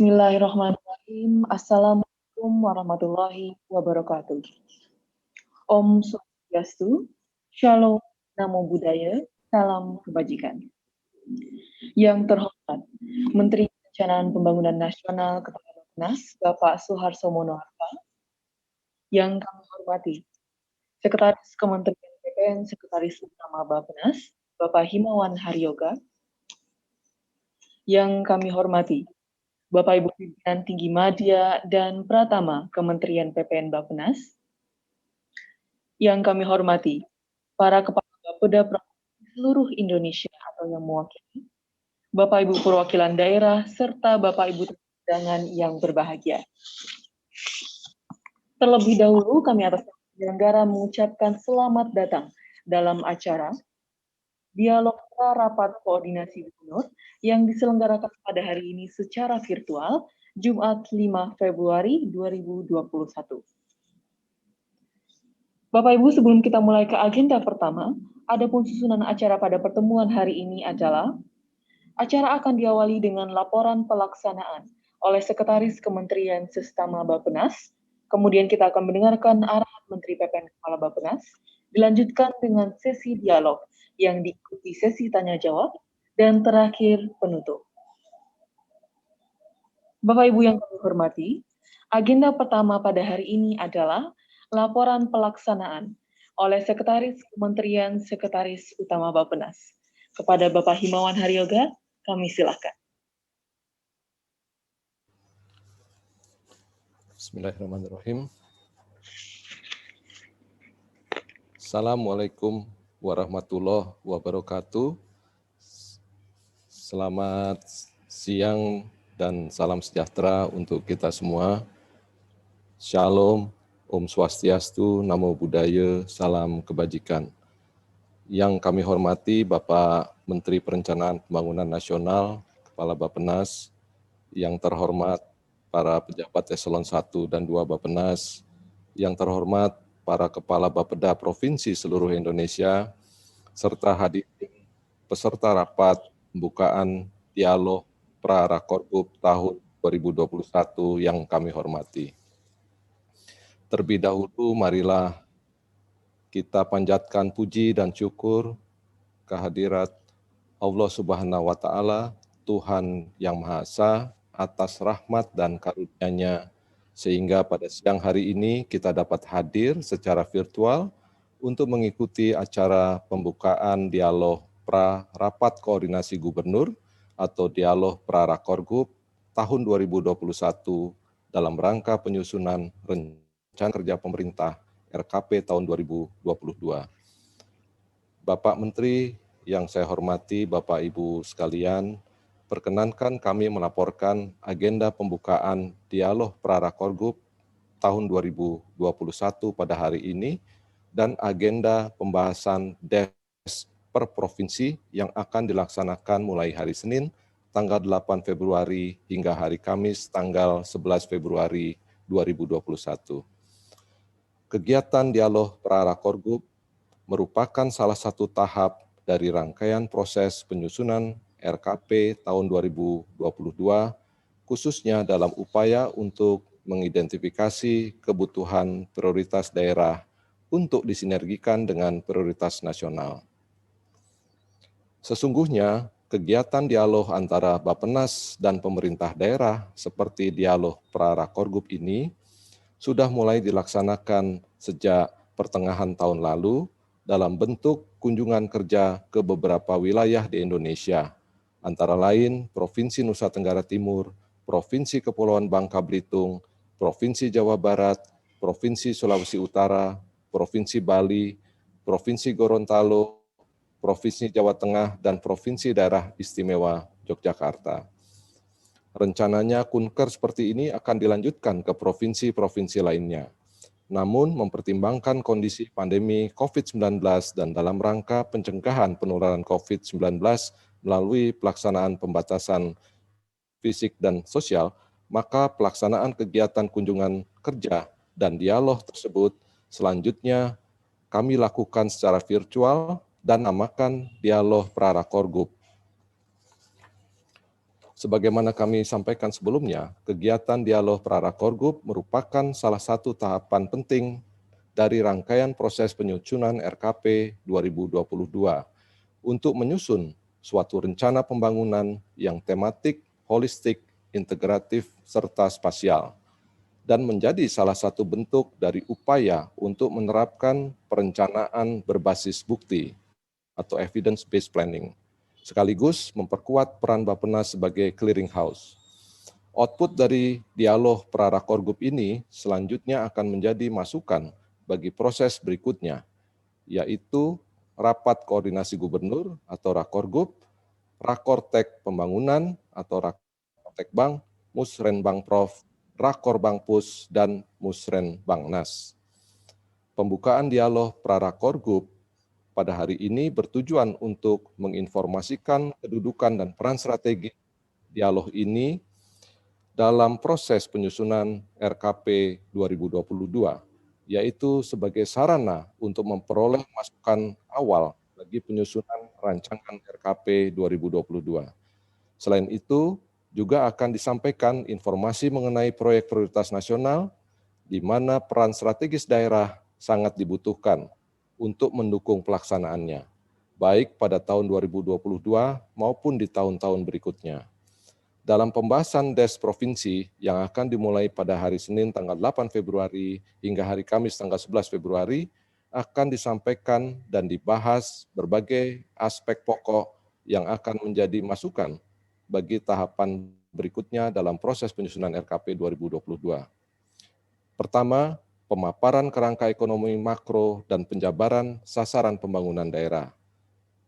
Bismillahirrahmanirrahim. Assalamualaikum warahmatullahi wabarakatuh. Om Swastiastu, Shalom, Namo Buddhaya, Salam Kebajikan. Yang terhormat, Menteri Perencanaan Pembangunan Nasional Kepala Bappenas, Bapak Suharto Monoarfa. Yang kami hormati, Sekretaris Kementerian PPN, Sekretaris Utama Bappenas, Bapak Himawan Haryoga. Yang kami hormati, Bapak Ibu Pimpinan Tinggi Madya dan Pratama Kementerian PPN Bappenas. Yang kami hormati, para Kepala Bapeda Provinsi seluruh Indonesia atau yang mewakili, Bapak Ibu Perwakilan Daerah, serta Bapak Ibu undangan yang berbahagia. Terlebih dahulu kami atas nama penyelenggara mengucapkan selamat datang dalam acara Dialog Rapat Koordinasi Gubernur yang diselenggarakan pada hari ini secara virtual, Jumat 5 Februari 2021. Bapak Ibu, sebelum kita mulai ke agenda pertama, adapun susunan acara pada pertemuan hari ini adalah acara akan diawali dengan laporan pelaksanaan oleh Sekretaris Kementerian Sestama Bappenas, kemudian kita akan mendengarkan arahan Menteri PPN Kepala Bappenas, dilanjutkan dengan sesi dialog yang diikuti sesi tanya-jawab, dan terakhir penutup. Bapak Ibu yang kami hormati, agenda pertama pada hari ini adalah laporan pelaksanaan oleh Sekretaris Kementerian Sekretaris Utama Bappenas. Kepada Bapak Himawan Haryoga, kami silakan. Bismillahirrahmanirrahim. Assalamualaikum warahmatullahi wabarakatuh. Selamat siang dan salam sejahtera untuk kita semua. Shalom, Om Swastiastu, Namo Buddhaya, Salam Kebajikan. Yang kami hormati Bapak Menteri Perencanaan Pembangunan Nasional, Kepala Bappenas, yang terhormat para pejabat eselon 1 dan 2 Bappenas, yang terhormat para Kepala Bapeda Provinsi seluruh Indonesia, serta hadirin peserta rapat pembukaan Dialog Pra-Rakorgub tahun 2021 yang kami hormati. Terlebih dahulu, marilah kita panjatkan puji dan syukur kehadirat Allah Subhanahu wa Ta'ala, Tuhan Yang Maha Esa, atas rahmat dan karunia-Nya, sehingga pada siang hari ini kita dapat hadir secara virtual untuk mengikuti acara pembukaan Dialog Pra-Rapat Koordinasi Gubernur atau Dialog Pra-Rakorgub tahun 2021 dalam rangka penyusunan Rencana Kerja Pemerintah RKP tahun 2022. Bapak Menteri yang saya hormati, Bapak Ibu sekalian, perkenankan kami melaporkan agenda pembukaan Dialog Pra-Rakorgub tahun 2021 pada hari ini dan agenda pembahasan DES per provinsi yang akan dilaksanakan mulai hari Senin tanggal 8 Februari hingga hari Kamis tanggal 11 Februari 2021. Kegiatan Dialog Pra-Rakorgub merupakan salah satu tahap dari rangkaian proses penyusunan RKP tahun 2022, khususnya dalam upaya untuk mengidentifikasi kebutuhan prioritas daerah untuk disinergikan dengan prioritas nasional. Sesungguhnya, kegiatan dialog antara Bappenas dan pemerintah daerah seperti Dialog Pra-Rakorgub ini sudah mulai dilaksanakan sejak pertengahan tahun lalu dalam bentuk kunjungan kerja ke beberapa wilayah di Indonesia, antara lain Provinsi Nusa Tenggara Timur, Provinsi Kepulauan Bangka Belitung, Provinsi Jawa Barat, Provinsi Sulawesi Utara, Provinsi Bali, Provinsi Gorontalo, Provinsi Jawa Tengah, dan Provinsi Daerah Istimewa Yogyakarta. Rencananya kunker seperti ini akan dilanjutkan ke provinsi-provinsi lainnya. Namun mempertimbangkan kondisi pandemi COVID-19 dan dalam rangka pencegahan penularan COVID-19 melalui pelaksanaan pembatasan fisik dan sosial, maka pelaksanaan kegiatan kunjungan kerja dan dialog tersebut selanjutnya kami lakukan secara virtual dan namakan Dialog Pra-Rakorgub. Sebagaimana kami sampaikan sebelumnya, kegiatan dialog Prarakorgup merupakan salah satu tahapan penting dari rangkaian proses penyusunan RKP 2022 untuk menyusun suatu rencana pembangunan yang tematik, holistik, integratif, serta spasial, dan menjadi salah satu bentuk dari upaya untuk menerapkan perencanaan berbasis bukti atau evidence-based planning, sekaligus memperkuat peran Bappenas sebagai clearinghouse. Output dari dialog Prarakorgup ini selanjutnya akan menjadi masukan bagi proses berikutnya, yaitu Rapat Koordinasi Gubernur atau Rakorgup, Rakortek Pembangunan atau Rakortekbang, Musrenbangprov, Rakorbangpus, dan Musrenbangnas. Pembukaan dialog Prarakorgup pada hari ini bertujuan untuk menginformasikan kedudukan dan peran strategi dialog ini dalam proses penyusunan RKP 2022, yaitu sebagai sarana untuk memperoleh masukan awal bagi penyusunan rancangan RKP 2022. Selain itu, juga akan disampaikan informasi mengenai proyek prioritas nasional, di mana peran strategis daerah sangat dibutuhkan untuk mendukung pelaksanaannya, baik pada tahun 2022 maupun di tahun-tahun berikutnya. Dalam pembahasan DES Provinsi yang akan dimulai pada hari Senin tanggal 8 Februari hingga hari Kamis tanggal 11 Februari, akan disampaikan dan dibahas berbagai aspek pokok yang akan menjadi masukan bagi tahapan berikutnya dalam proses penyusunan RKP 2022. Pertama, pemaparan kerangka ekonomi makro dan penjabaran sasaran pembangunan daerah.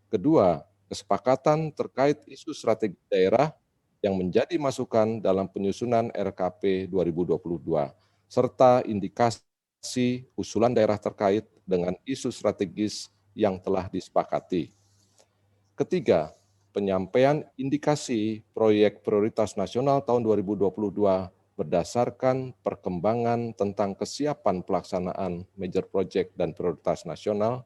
Kedua, kesepakatan terkait isu strategi daerah yang menjadi masukan dalam penyusunan RKP 2022, serta indikasi usulan daerah terkait dengan isu strategis yang telah disepakati. Ketiga, penyampaian indikasi proyek prioritas nasional tahun 2022 berdasarkan perkembangan tentang kesiapan pelaksanaan major project dan prioritas nasional,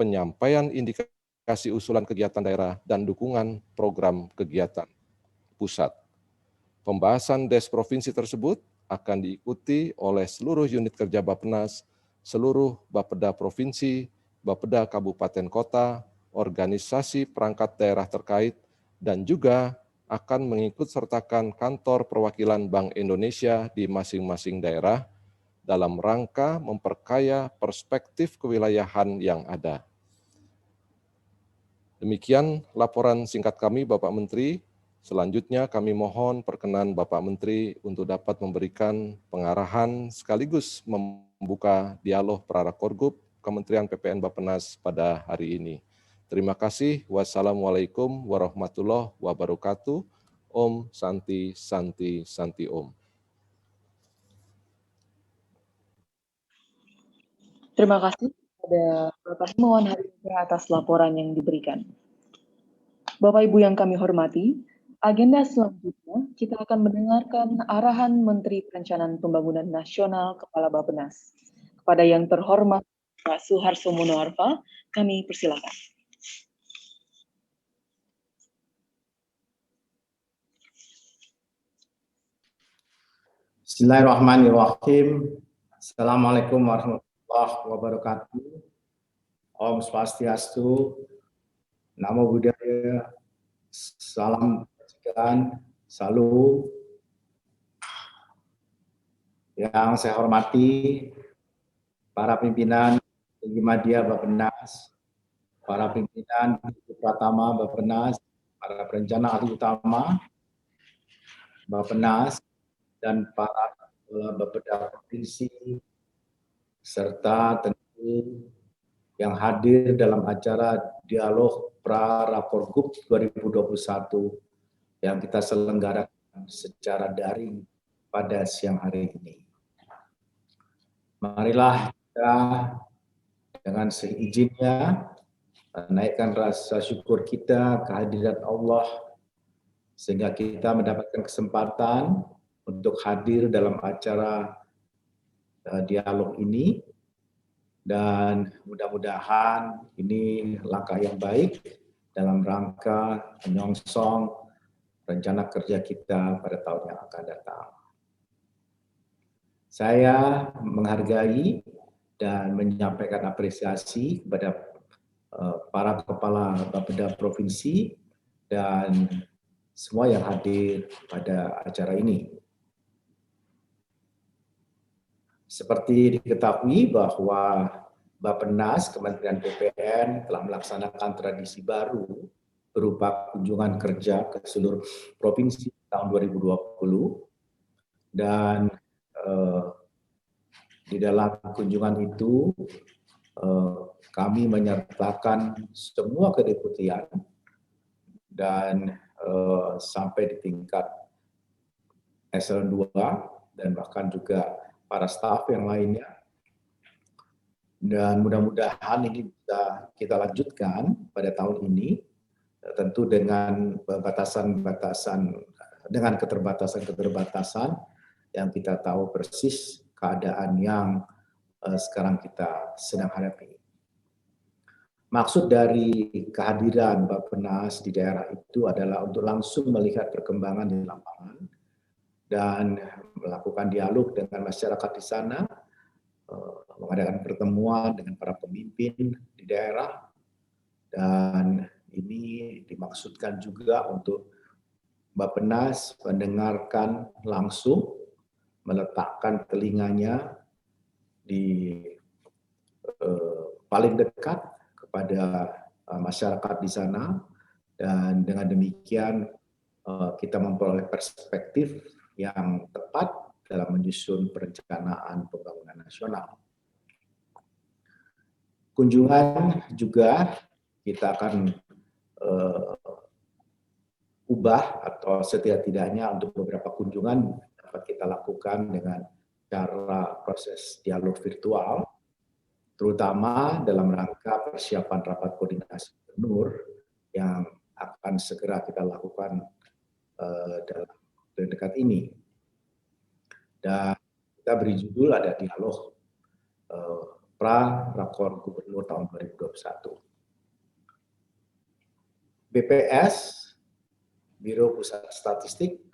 penyampaian indikasi usulan kegiatan daerah, dan dukungan program kegiatan pusat. Pembahasan DES Provinsi tersebut akan diikuti oleh seluruh unit kerja Bappenas, seluruh Bapeda Provinsi, Bapeda Kabupaten Kota, organisasi perangkat daerah terkait, dan juga akan mengikut sertakan kantor perwakilan Bank Indonesia di masing-masing daerah dalam rangka memperkaya perspektif kewilayahan yang ada. Demikian laporan singkat kami, Bapak Menteri. Selanjutnya kami mohon perkenan Bapak Menteri untuk dapat memberikan pengarahan sekaligus membuka dialog Prarakorgup Kementerian PPN Bappenas pada hari ini. Terima kasih. Wassalamualaikum warahmatullahi wabarakatuh. Om Santi Santi Santi Om. Terima kasih kepada Bapak Himawan Hariputra atas laporan yang diberikan. Bapak Ibu yang kami hormati, agenda selanjutnya kita akan mendengarkan arahan Menteri Perencanaan Pembangunan Nasional Kepala Bappenas. Kepada yang terhormat Pak Suharso Monoarfa, kami persilakan. Bismillahirrahmanirrahim. Assalamualaikum warahmatullahi wabarakatuh. Om Swastiastu, Namo Buddhaya, salam kebajikan, salam. Yang saya hormati para pimpinan tinggi media Bappenas, para pimpinan Pratama Bappenas, para perencana ahli utama Bappenas, dan para Bapeda Provinsi, serta tentu yang hadir dalam acara Dialog Prarakorgup 2021 yang kita selenggarakan secara daring pada siang hari ini. Marilah kita dengan seizinnya menaikkan rasa syukur kita kehadirat Allah sehingga kita mendapatkan kesempatan untuk hadir dalam acara dialog ini. Dan mudah-mudahan ini langkah yang baik dalam rangka menyongsong rencana kerja kita pada tahun yang akan datang. Saya menghargai dan menyampaikan apresiasi kepada para kepala Bapeda Provinsi dan semua yang hadir pada acara ini. Seperti diketahui bahwa Bappenas Kementerian PPN telah melaksanakan tradisi baru berupa kunjungan kerja ke seluruh provinsi tahun 2020 dan di dalam kunjungan itu kami menyertakan semua kedeputian dan sampai di tingkat eselon 2 dan bahkan juga para staf yang lainnya. Dan mudah-mudahan ini bisa kita lanjutkan pada tahun ini, tentu dengan keterbatasan yang kita tahu persis keadaan yang sekarang kita sedang hadapi. Maksud dari kehadiran Bappenas di daerah itu adalah untuk langsung melihat perkembangan di lapangan dan melakukan dialog dengan masyarakat di sana, mengadakan pertemuan dengan para pemimpin di daerah, dan ini dimaksudkan juga untuk Bappenas mendengarkan langsung, meletakkan telinganya di paling dekat kepada masyarakat di sana, dan dengan demikian kita memperoleh perspektif yang tepat dalam menyusun perencanaan pembangunan nasional. Kunjungan juga kita akan ubah atau setidak-tidaknya untuk beberapa kunjungan dapat kita lakukan dengan cara proses dialog virtual, terutama dalam rangka persiapan rapat koordinasi gubernur yang akan segera kita lakukan dalam waktu dekat ini. Dan kita beri judul ada dialog pra-rakor gubernur tahun 2021. BPS, Biro Pusat Statistik,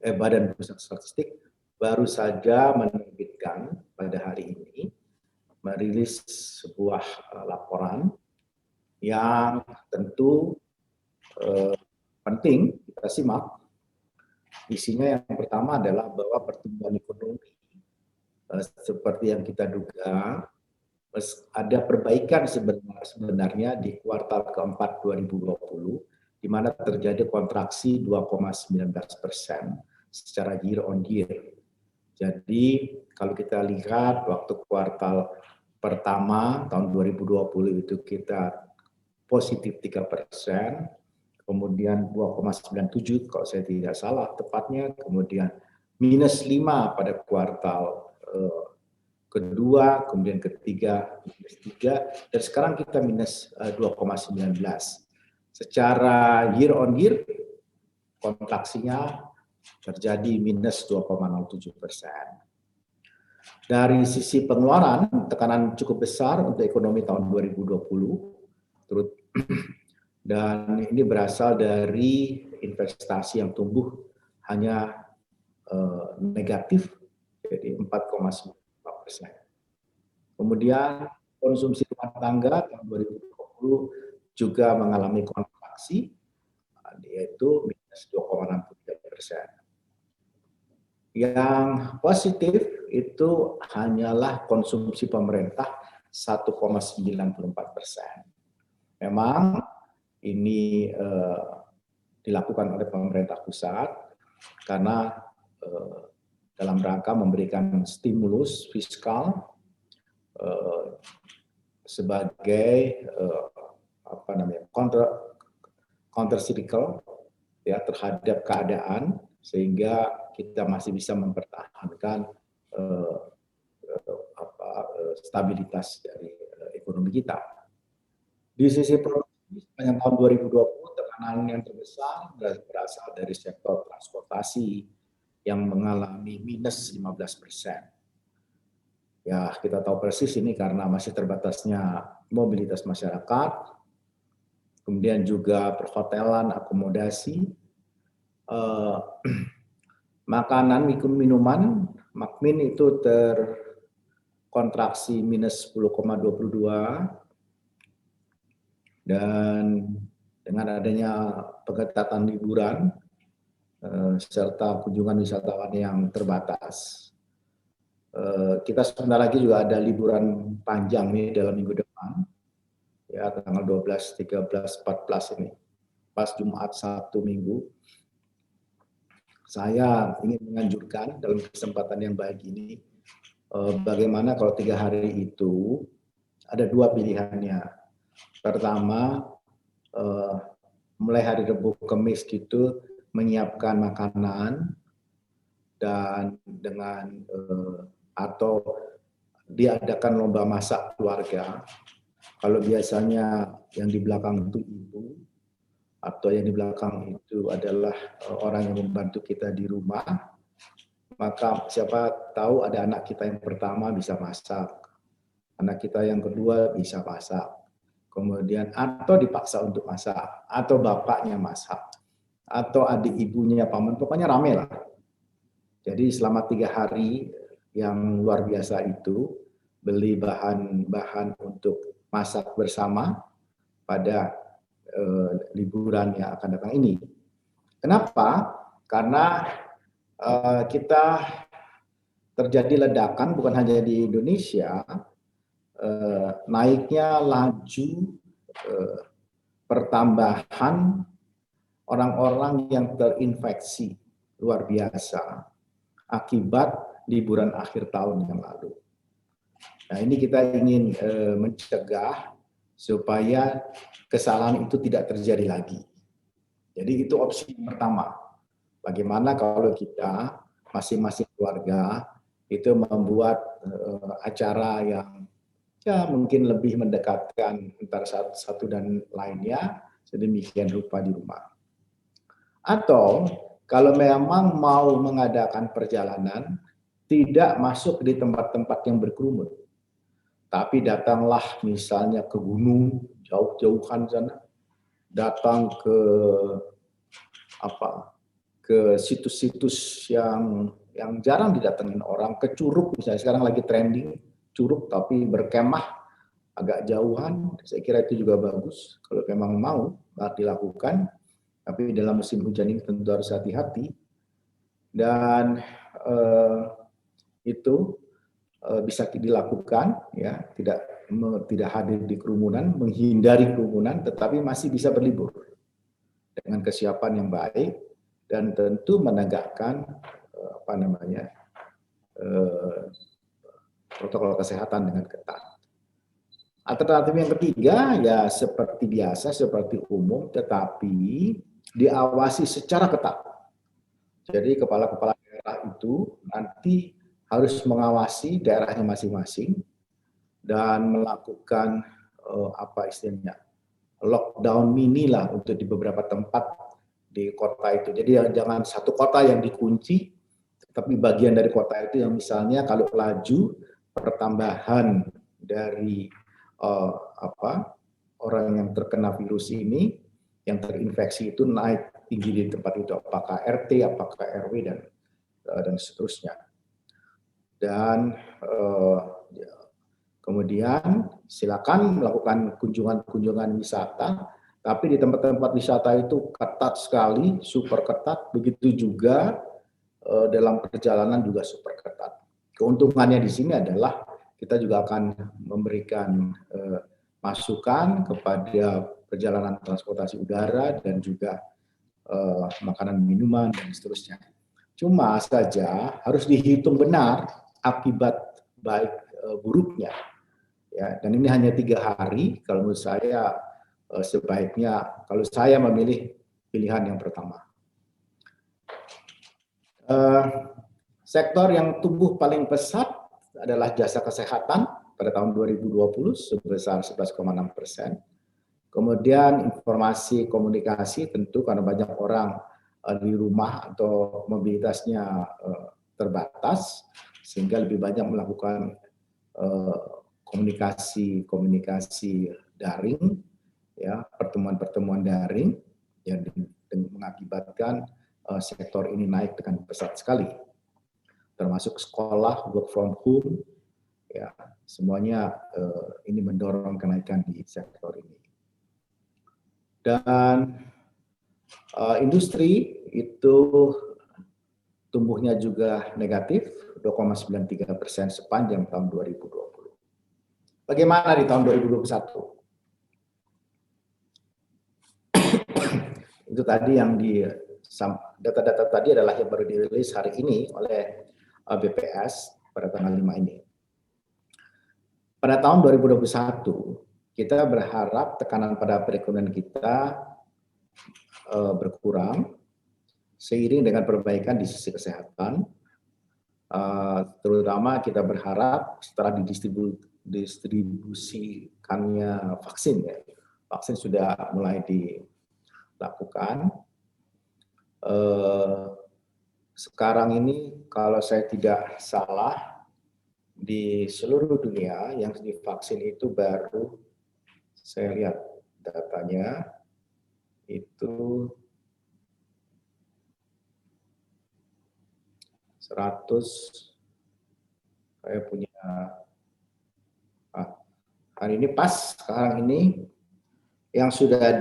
Badan Pusat Statistik baru saja menerbitkan pada hari ini, merilis sebuah laporan yang tentu penting kita simak. Isinya yang pertama adalah bahwa pertumbuhan ekonomi seperti yang kita duga ada perbaikan sebenarnya di kuartal keempat 2020, di mana terjadi kontraksi 2,19% secara year on year. Jadi kalau kita lihat waktu kuartal pertama tahun 2020 itu kita positif 3%, kemudian 2,97 kalau saya tidak salah tepatnya, kemudian minus 5 pada kuartal kedua, kemudian ketiga minus 3, dan sekarang kita minus 2,19. Secara year on year kontraksinya terjadi minus 2,07%. Dari sisi pengeluaran, tekanan cukup besar untuk ekonomi tahun 2020, dan ini berasal dari investasi yang tumbuh hanya negatif, jadi 4,9%. Kemudian konsumsi rumah tangga tahun 2020 juga mengalami kontraksi, yaitu minus 2,63%. Yang positif itu hanyalah konsumsi pemerintah 1,94%. Memang ini dilakukan oleh pemerintah pusat karena dalam rangka memberikan stimulus fiskal sebagai counter cyclical ya terhadap keadaan, sehingga kita masih bisa mempertahankan stabilitas dari ekonomi kita. Di sisi produksi sepanjang tahun 2020 tekanan yang terbesar berasal dari sektor transportasi yang mengalami minus 15%. Ya, kita tahu persis ini karena masih terbatasnya mobilitas masyarakat, kemudian juga perhotelan, akomodasi, makanan, minuman, MAKMIN itu terkontraksi minus 10,22, dan dengan adanya pengetatan liburan serta kunjungan wisatawan yang terbatas, kita sebentar lagi juga ada liburan panjang nih dalam minggu depan, ya tanggal 12, 13, 14 ini, pas Jumat, Sabtu, Minggu. Saya ingin menganjurkan dalam kesempatan yang baik ini, bagaimana kalau 3 hari itu ada 2 pilihannya. Pertama, mulai hari Rabu Kamis gitu menyiapkan makanan dan dengan atau diadakan lomba masak keluarga. Kalau biasanya yang di belakang itu ibu, atau yang di belakang itu adalah orang yang membantu kita di rumah, maka siapa tahu ada anak kita yang pertama bisa masak, anak kita yang kedua bisa masak, kemudian atau dipaksa untuk masak, atau bapaknya masak, atau adik ibunya, paman, pokoknya rame lah. Jadi selama 3 hari yang luar biasa itu, beli bahan-bahan untuk masak bersama pada liburan yang akan datang ini. Kenapa? Karena kita terjadi ledakan bukan hanya di Indonesia, naiknya laju pertambahan orang-orang yang terinfeksi luar biasa akibat liburan akhir tahun yang lalu. Nah, ini kita ingin mencegah supaya kesalahan itu tidak terjadi lagi. Jadi itu opsi pertama. Bagaimana kalau kita masing-masing keluarga itu membuat acara yang ya mungkin lebih mendekatkan antara satu dan lainnya sedemikian rupa di rumah. Atau kalau memang mau mengadakan perjalanan tidak masuk di tempat-tempat yang berkerumun, tapi datanglah misalnya ke gunung jauh-jauhan sana, datang ke situs-situs yang jarang didatengin orang, ke Curug misalnya, sekarang lagi trending Curug tapi berkemah agak jauhan, saya kira itu juga bagus kalau memang mau dilakukan, tapi dalam musim hujan ini tentu harus hati-hati. Dan itu bisa dilakukan, ya, tidak hadir di kerumunan, menghindari kerumunan, tetapi masih bisa berlibur dengan kesiapan yang baik dan tentu menegakkan protokol kesehatan dengan ketat. Alternatif yang ketiga ya seperti biasa, seperti umum, tetapi diawasi secara ketat. Jadi kepala-kepala daerah itu nanti harus mengawasi daerahnya masing-masing dan melakukan lockdown mini lah untuk di beberapa tempat di kota itu. Jadi jangan satu kota yang dikunci, tapi bagian dari kota itu yang misalnya kalau laju pertambahan dari orang yang terkena virus ini, yang terinfeksi itu naik tinggi di tempat itu, apakah RT, apakah RW dan seterusnya. Dan kemudian silakan melakukan kunjungan wisata, tapi di tempat-tempat wisata itu ketat sekali, super ketat. Begitu juga dalam perjalanan juga super ketat. Keuntungannya di sini adalah kita juga akan memberikan masukan kepada perjalanan transportasi udara dan juga makanan minuman dan seterusnya. Cuma saja harus dihitung benar akibat baik buruknya. Ya, dan ini hanya 3 hari. Kalau menurut saya sebaiknya kalau saya memilih pilihan yang pertama. Sektor yang tumbuh paling pesat adalah jasa kesehatan pada tahun 2020 sebesar 11,6%. Kemudian informasi komunikasi tentu karena banyak orang di rumah atau mobilitasnya terbatas sehingga lebih banyak melakukan komunikasi daring, ya, pertemuan daring yang mengakibatkan sektor ini naik dengan pesat sekali, termasuk sekolah, work from home, ya semuanya ini mendorong kenaikan di sektor ini. Dan industri itu tumbuhnya juga negatif 2,93% sepanjang tahun 2020. Bagaimana di tahun 2021? Itu tadi yang data-data tadi adalah yang baru dirilis hari ini oleh BPS pada tanggal 5 ini. Pada tahun 2021, kita berharap tekanan pada perekonomian kita berkurang seiring dengan perbaikan di sisi kesehatan. Terutama kita berharap setelah didistribusikannya vaksin, ya, vaksin sudah mulai dilakukan. Sekarang ini kalau saya tidak salah, di seluruh dunia yang divaksin itu baru, saya lihat datanya, itu 100, saya punya, hari ini pas sekarang ini, yang sudah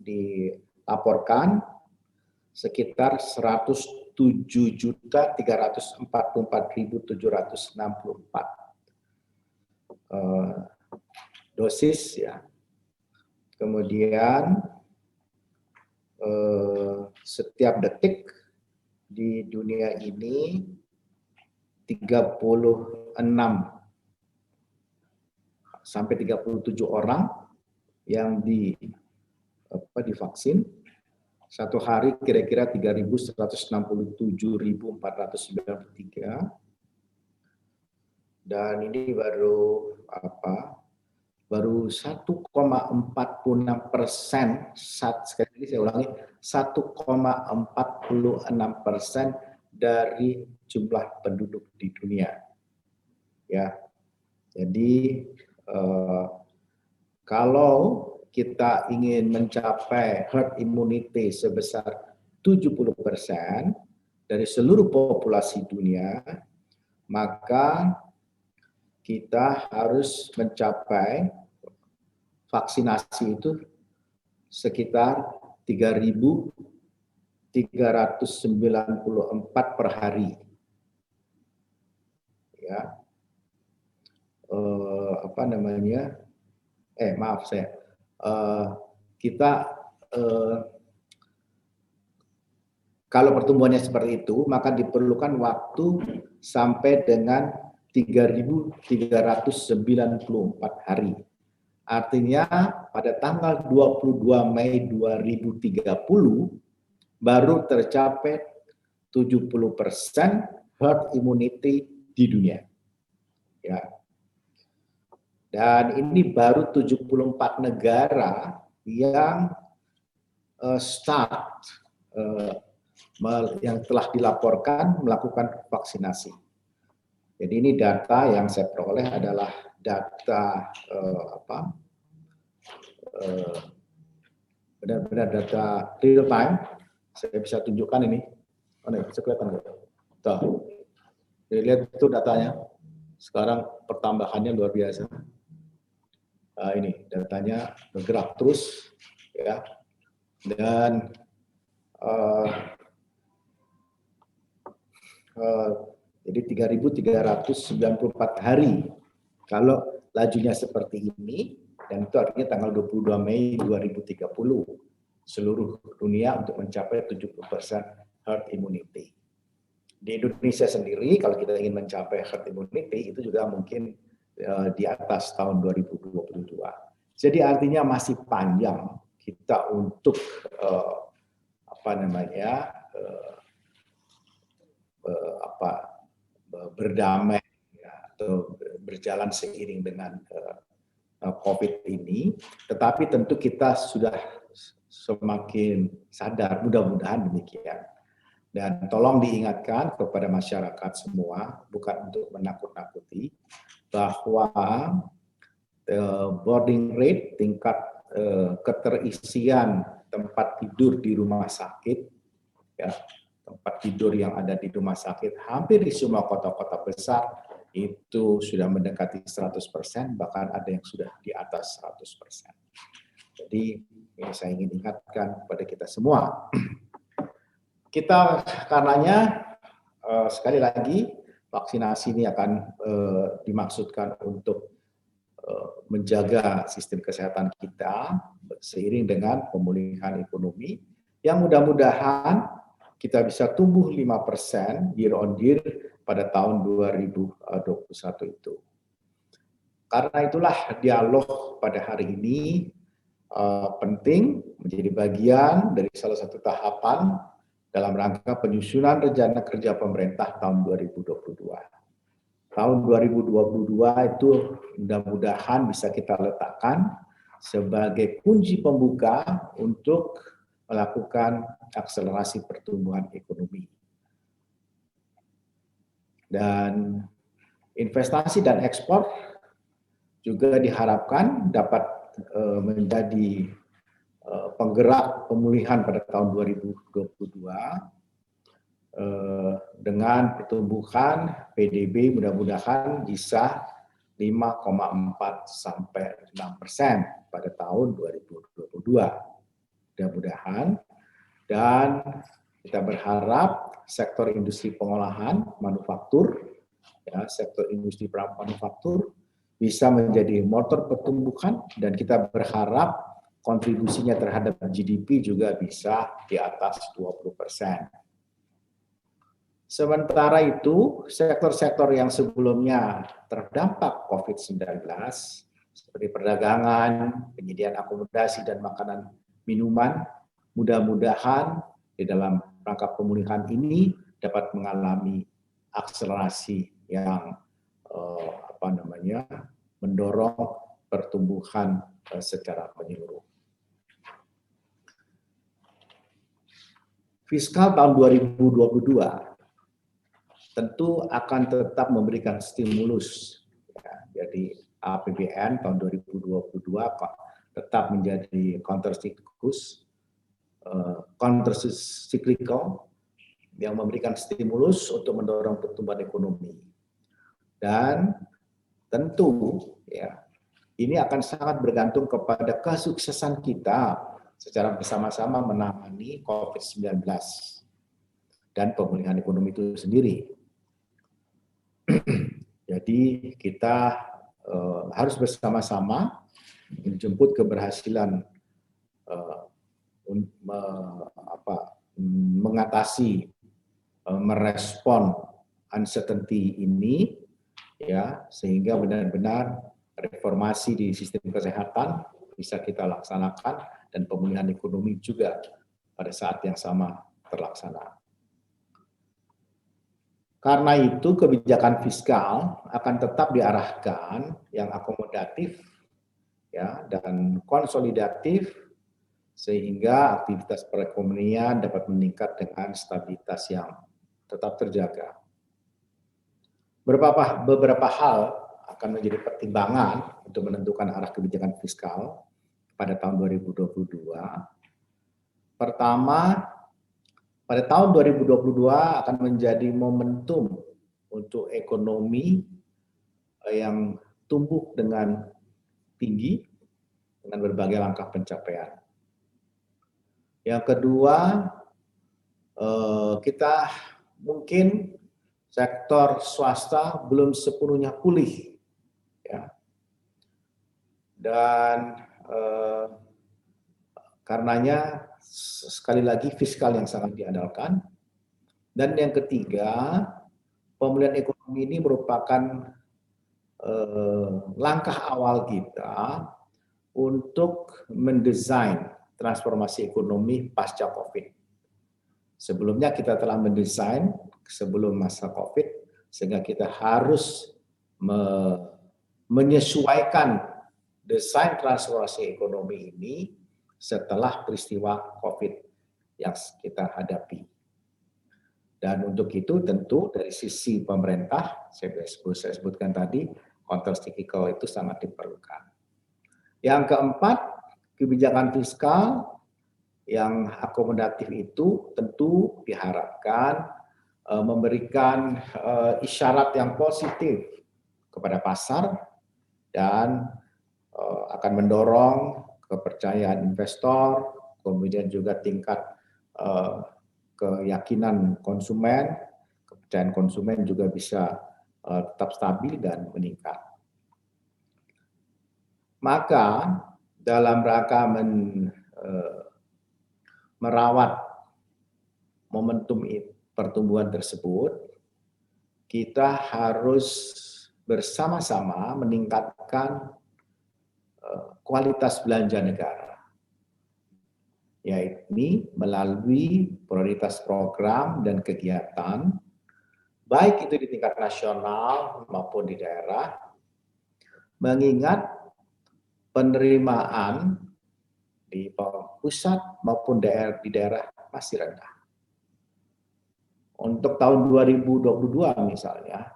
dilaporkan sekitar 107.344.764 dosis, ya. Kemudian setiap detik di dunia ini 36 sampai 37 orang yang divaksin. Satu hari kira-kira 3.167.493, dan ini baru 1,46%. Sekali lagi saya ulangi, 1,46% dari jumlah penduduk di dunia. Ya, jadi kalau kita ingin mencapai herd immunity sebesar 70% dari seluruh populasi dunia, maka kita harus mencapai vaksinasi itu sekitar 3.394 per hari. Ya. Kalau pertumbuhannya seperti itu, maka diperlukan waktu sampai dengan 3.394 hari. Artinya pada tanggal 22 Mei 2030 baru tercapai 70% herd immunity di dunia. Ya. Dan ini baru 74 negara yang yang telah dilaporkan melakukan vaksinasi. Jadi ini data yang saya peroleh adalah data benar-benar data real time. Saya bisa tunjukkan ini. Oh, nih, bisa kelihatan nggak? Tuh. Jadi lihat itu datanya. Sekarang pertambahannya luar biasa. Ini datanya bergerak terus, ya, dan jadi 3.394 hari. Kalau lajunya seperti ini, dan itu artinya tanggal 22 Mei 2030 seluruh dunia untuk mencapai 70% herd immunity. Di Indonesia sendiri, kalau kita ingin mencapai herd immunity, itu juga mungkin di atas tahun 2022. Jadi artinya masih panjang kita untuk berdamai, ya, atau berjalan seiring dengan COVID ini. Tetapi tentu kita sudah semakin sadar, mudah-mudahan demikian. Dan tolong diingatkan kepada masyarakat semua, bukan untuk menakut-nakuti, bahwa boarding rate, tingkat keterisian tempat tidur di rumah sakit, ya, tempat tidur yang ada di rumah sakit hampir di semua kota-kota besar itu sudah mendekati 100%, bahkan ada yang sudah di atas 100%. Jadi ini saya ingin ingatkan kepada kita semua. Kita karenanya sekali lagi vaksinasi ini akan dimaksudkan untuk menjaga sistem kesehatan kita seiring dengan pemulihan ekonomi yang mudah-mudahan kita bisa tumbuh 5% year on year pada tahun 2021 itu. Karena itulah dialog pada hari ini penting menjadi bagian dari salah satu tahapan dalam rangka penyusunan rencana kerja pemerintah tahun 2022. Tahun 2022 itu mudah-mudahan bisa kita letakkan sebagai kunci pembuka untuk melakukan akselerasi pertumbuhan ekonomi. Dan investasi dan ekspor juga diharapkan dapat menjadi penggerak pemulihan pada tahun 2022 dengan pertumbuhan PDB mudah-mudahan bisa 5,4 sampai 6% pada tahun 2022. Mudah-mudahan, dan kita berharap sektor industri pengolahan manufaktur, ya, sektor industri manufaktur bisa menjadi motor pertumbuhan, dan kita berharap kontribusinya terhadap GDP juga bisa di atas 20%. Sementara itu, sektor-sektor yang sebelumnya terdampak COVID-19, seperti perdagangan, penyediaan akomodasi dan makanan minuman, mudah-mudahan di dalam rangka pemulihan ini dapat mengalami akselerasi yang mendorong pertumbuhan secara menyeluruh. Fiskal tahun 2022 tentu akan tetap memberikan stimulus. Ya, jadi APBN tahun 2022 tetap menjadi countercyclical yang memberikan stimulus untuk mendorong pertumbuhan ekonomi. Dan tentu ya, ini akan sangat bergantung kepada kesuksesan kita secara bersama-sama menangani COVID-19 dan pemulihan ekonomi itu sendiri. Jadi kita harus bersama-sama menjemput keberhasilan mengatasi, merespon uncertainty ini, ya, sehingga benar-benar reformasi di sistem kesehatan bisa kita laksanakan dan pemulihan ekonomi juga pada saat yang sama terlaksana. Karena itu kebijakan fiskal akan tetap diarahkan yang akomodatif, ya, dan konsolidatif sehingga aktivitas perekonomian dapat meningkat dengan stabilitas yang tetap terjaga. Beberapa hal akan menjadi pertimbangan untuk menentukan arah kebijakan fiskal pada tahun 2022. Pertama, pada tahun 2022 akan menjadi momentum untuk ekonomi yang tumbuh dengan tinggi dengan berbagai langkah pencapaian. Yang kedua, kita mungkin sektor swasta belum sepenuhnya pulih, ya. Dan karenanya sekali lagi fiskal yang sangat diandalkan. Dan yang ketiga, pemulihan ekonomi ini merupakan langkah awal kita untuk mendesain transformasi ekonomi pasca COVID. Sebelumnya kita telah mendesain sebelum masa COVID, sehingga kita harus menyesuaikan desain transformasi ekonomi ini setelah peristiwa COVID yang kita hadapi. Dan untuk itu tentu dari sisi pemerintah, saya sebutkan tadi, countercyclical itu sangat diperlukan. Yang keempat, kebijakan fiskal yang akomodatif itu tentu diharapkan memberikan isyarat yang positif kepada pasar dan akan mendorong kepercayaan investor, kemudian juga tingkat keyakinan konsumen, kepercayaan konsumen juga bisa tetap stabil dan meningkat. Maka dalam rangka merawat momentum pertumbuhan tersebut, kita harus bersama-sama meningkatkan kualitas belanja negara, yaitu melalui prioritas program dan kegiatan, baik itu di tingkat nasional maupun di daerah, mengingat penerimaan di pusat maupun di daerah masih rendah. Untuk tahun 2022 misalnya,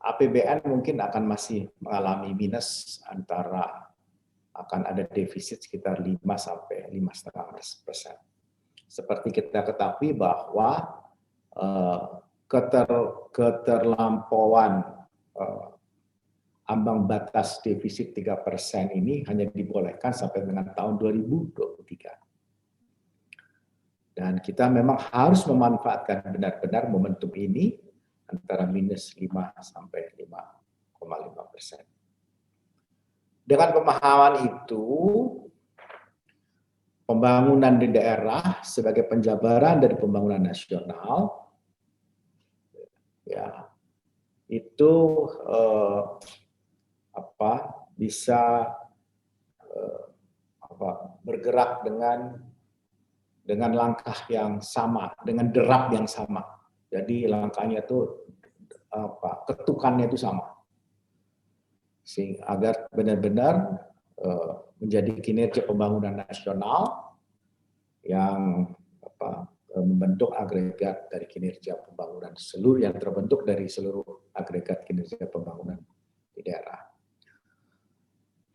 APBN mungkin akan masih mengalami minus, antara akan ada defisit sekitar 5 sampai 5,5%. Seperti kita ketahui bahwa keterlampauan ambang batas defisit 3% ini hanya dibolehkan sampai dengan tahun 2023. Dan kita memang harus memanfaatkan benar-benar momentum ini antara minus 5 sampai 5,5%. Dengan pemahaman itu, pembangunan di daerah sebagai penjabaran dari pembangunan nasional, ya itu bisa bergerak dengan langkah yang sama, dengan derap yang sama. Jadi langkahnya itu ketukannya itu sama, sehingga agar benar-benar menjadi kinerja pembangunan nasional yang membentuk agregat dari kinerja pembangunan seluruh, yang terbentuk dari seluruh agregat kinerja pembangunan di daerah.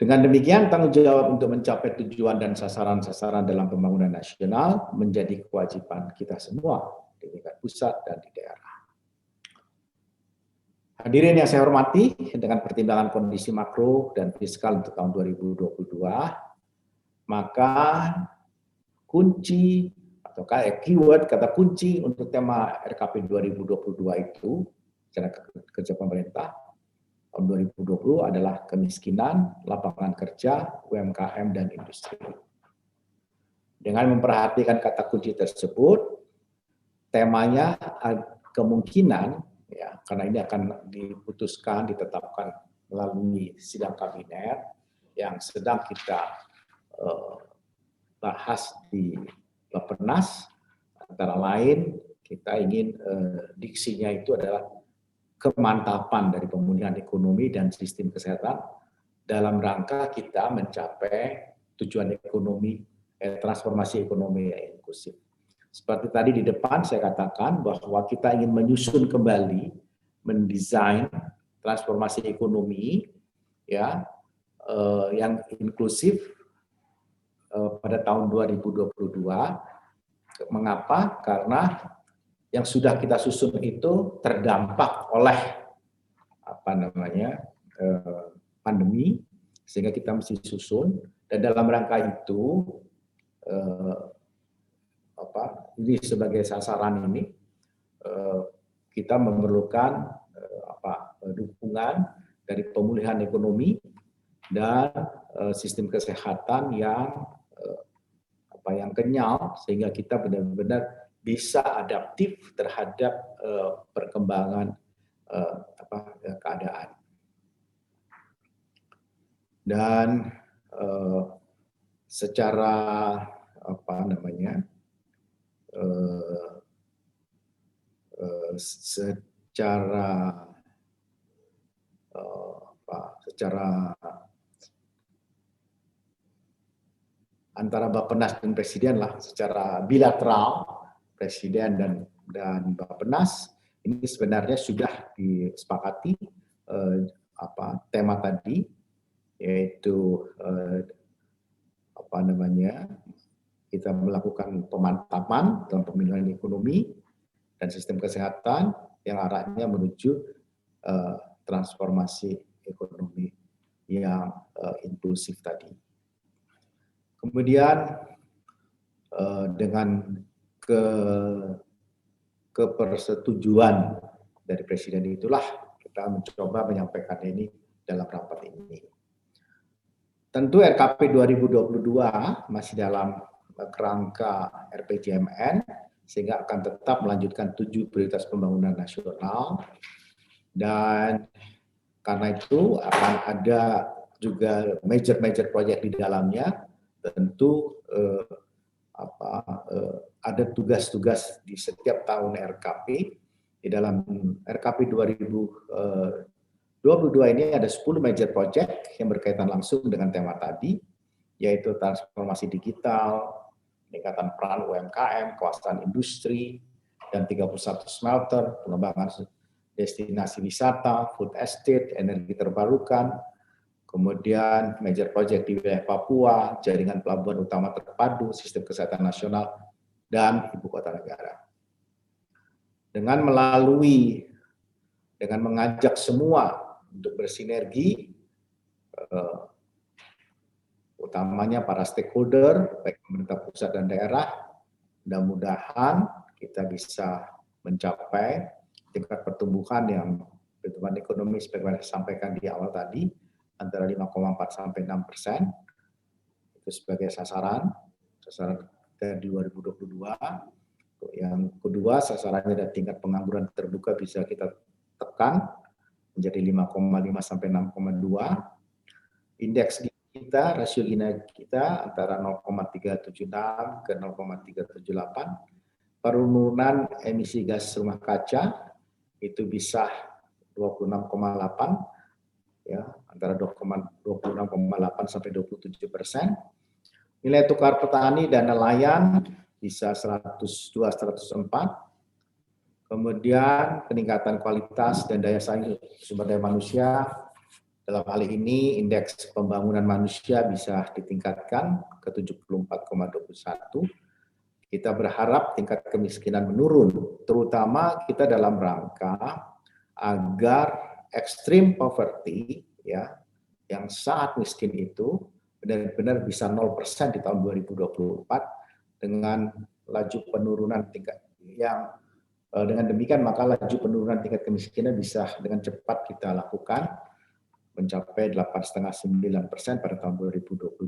Dengan demikian, tanggung jawab untuk mencapai tujuan dan sasaran-sasaran dalam pembangunan nasional menjadi kewajiban kita semua di tingkat pusat dan di daerah. Hadirin yang saya hormati, dengan pertimbangan kondisi makro dan fiskal untuk tahun 2022, maka kunci atau keyword kata kunci untuk tema RKP 2022 itu, rencana kerja pemerintah tahun 2020 adalah kemiskinan, lapangan kerja, UMKM, dan industri. Dengan memperhatikan kata kunci tersebut, temanya kemungkinan, ya, karena ini akan diputuskan, ditetapkan melalui sidang kabinet yang sedang kita bahas di Bappenas, antara lain kita ingin diksinya itu adalah kemantapan dari pemulihan ekonomi dan sistem kesehatan dalam rangka kita mencapai tujuan ekonomi, transformasi ekonomi yang inklusif. Seperti tadi di depan saya katakan bahwa kita ingin menyusun kembali, mendesain transformasi ekonomi ya yang inklusif pada tahun 2022. Mengapa? Karena yang sudah kita susun itu terdampak oleh pandemi, sehingga kita mesti susun, dan dalam rangka itu ini sebagai sasaran ini kita memerlukan dukungan dari pemulihan ekonomi dan sistem kesehatan yang kenyal, sehingga kita benar-benar bisa adaptif terhadap perkembangan keadaan. Dan secara antara Bappenas dan Presiden lah, secara bilateral Presiden dan Bappenas ini sebenarnya sudah disepakati tema tadi, yaitu kita melakukan pemantapan dalam pemulihan ekonomi dan sistem kesehatan yang arahnya menuju transformasi ekonomi yang inklusif tadi. Kemudian dengan kepersetujuan dari Presiden itulah kita mencoba menyampaikan ini dalam rapat ini. Tentu RKP 2022 masih dalam kerangka RPJMN, sehingga akan tetap melanjutkan 7 prioritas pembangunan nasional. Dan karena itu akan ada juga major project di dalamnya. Tentu ada tugas-tugas di setiap tahun RKP. Di dalam RKP 2022 ini ada 10 major project yang berkaitan langsung dengan tema tadi, yaitu transformasi digital, peningkatan peran UMKM, kawasan industri, dan 31 smelter, pengembangan destinasi wisata, food estate, energi terbarukan, kemudian major project di wilayah Papua, jaringan pelabuhan utama terpadu, sistem kesehatan nasional, dan ibu kota negara. Dengan mengajak semua untuk bersinergi, utamanya para stakeholder, baik pemerintah pusat dan daerah, mudah-mudahan kita bisa mencapai tingkat pertumbuhan pertumbuhan ekonomi seperti yang saya sampaikan di awal tadi, antara 5,4 sampai 6%, itu sebagai sasaran kita di 2022. Yang kedua, sasarannya dan tingkat pengangguran terbuka bisa kita tekan menjadi 5,5 sampai 6,2. Indeks kita, rasio Gini kita antara 0,376 ke 0,378. Penurunan emisi gas rumah kaca itu bisa 26,8, ya, antara 26,8 sampai 27%. Nilai tukar petani dan nelayan bisa 102-104. Kemudian peningkatan kualitas dan daya saing sumber daya manusia. Dalam hal ini indeks pembangunan manusia bisa ditingkatkan ke 74,21. Kita berharap tingkat kemiskinan menurun, terutama kita dalam rangka agar extreme poverty, ya, yang sangat miskin itu benar-benar bisa 0% di tahun 2024. Dengan laju penurunan tingkat yang dengan demikian maka laju penurunan tingkat kemiskinan bisa dengan cepat kita lakukan mencapai 8,5-9% pada tahun 2022.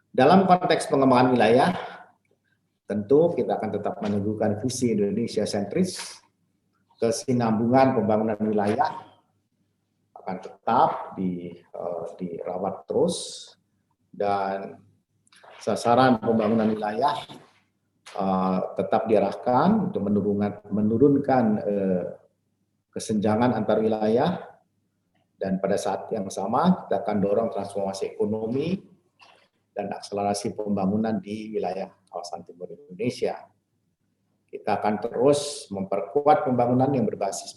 Dalam konteks pengembangan wilayah, tentu kita akan tetap meneguhkan visi Indonesia sentris, kesinambungan pembangunan wilayah akan tetap dirawat terus, dan sasaran pembangunan wilayah tetap diarahkan untuk menurunkan kesenjangan antar wilayah, dan pada saat yang sama kita akan dorong transformasi ekonomi dan akselerasi pembangunan di wilayah kawasan timur Indonesia. Kita akan terus memperkuat pembangunan yang berbasis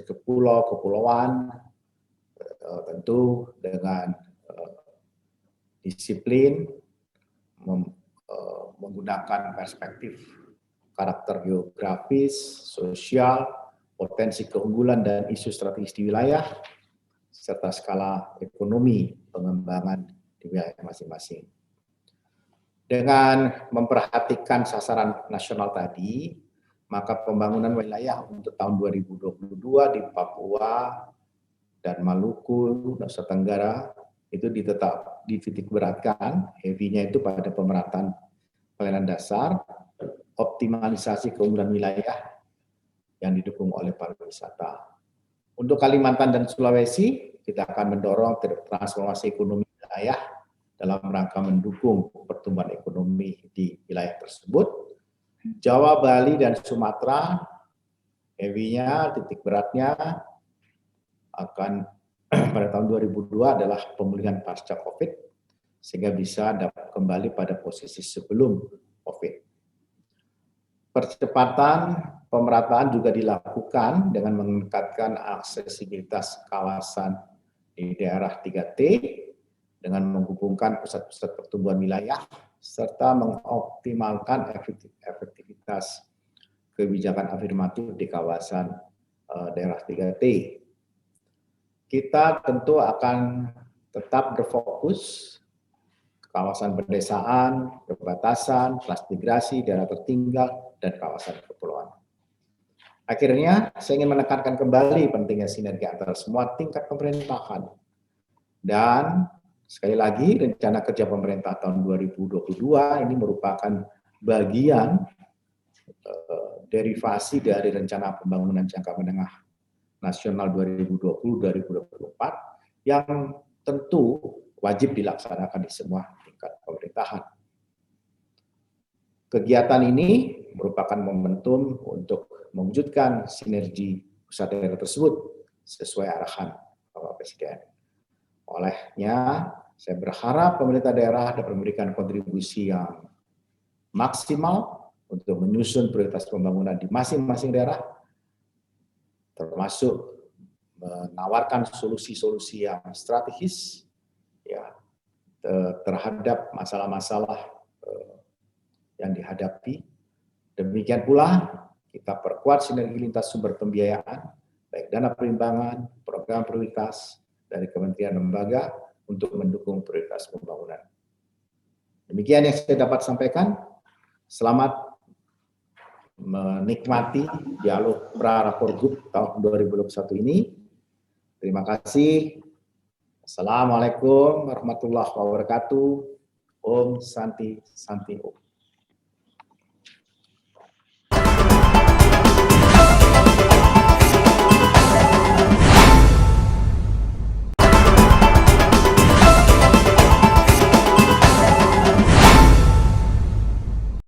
kepulauan, tentu dengan disiplin, menggunakan perspektif karakter geografis, sosial, potensi keunggulan dan isu strategis di wilayah, serta skala ekonomi pengembangan di wilayah masing-masing. Dengan memperhatikan sasaran nasional tadi, maka pembangunan wilayah untuk tahun 2022 di Papua dan Maluku, Nusa Tenggara, itu dititik beratkan, heavy-nya itu pada pemerataan pelayanan dasar, optimalisasi keunggulan wilayah yang didukung oleh pariwisata. Untuk Kalimantan dan Sulawesi, kita akan mendorong transformasi ekonomi wilayah dalam rangka mendukung pertumbuhan ekonomi di wilayah tersebut. Jawa, Bali, dan Sumatera, heavy-nya, titik beratnya akan pada tahun 2002 adalah pemulihan pasca COVID, sehingga bisa dapat kembali pada posisi sebelum COVID. Percepatan pemerataan juga dilakukan dengan meningkatkan aksesibilitas kawasan di daerah 3T, dengan menghubungkan pusat-pusat pertumbuhan wilayah serta mengoptimalkan efektivitas kebijakan afirmatif di kawasan daerah 3T. Kita tentu akan tetap berfokus ke kawasan pedesaan, perbatasan, transmigrasi, daerah tertinggal, dan kawasan kepulauan. Akhirnya, saya ingin menekankan kembali pentingnya sinergi antara semua tingkat pemerintahan. Dan sekali lagi, rencana kerja pemerintah tahun 2022 ini merupakan bagian derivasi dari rencana pembangunan jangka menengah nasional 2020-2024 yang tentu wajib dilaksanakan di semua tingkat pemerintahan. Kegiatan ini merupakan momentum untuk mewujudkan sinergi pusat daerah tersebut sesuai arahan Bapak Presiden. Olehnya, saya berharap pemerintah daerah dapat memberikan kontribusi yang maksimal untuk menyusun prioritas pembangunan di masing-masing daerah, termasuk menawarkan solusi-solusi yang strategis ya terhadap masalah-masalah yang dihadapi. Demikian pula kita perkuat sinergi lintas sumber pembiayaan, baik dana perimbangan, program prioritas dari kementerian lembaga untuk mendukung prioritas pembangunan. Demikian yang saya dapat sampaikan. Selamat menikmati dialog pra-Raporgub tahun 2021 ini. Terima kasih. Assalamualaikum warahmatullahi wabarakatuh. Om Santi Santi Om.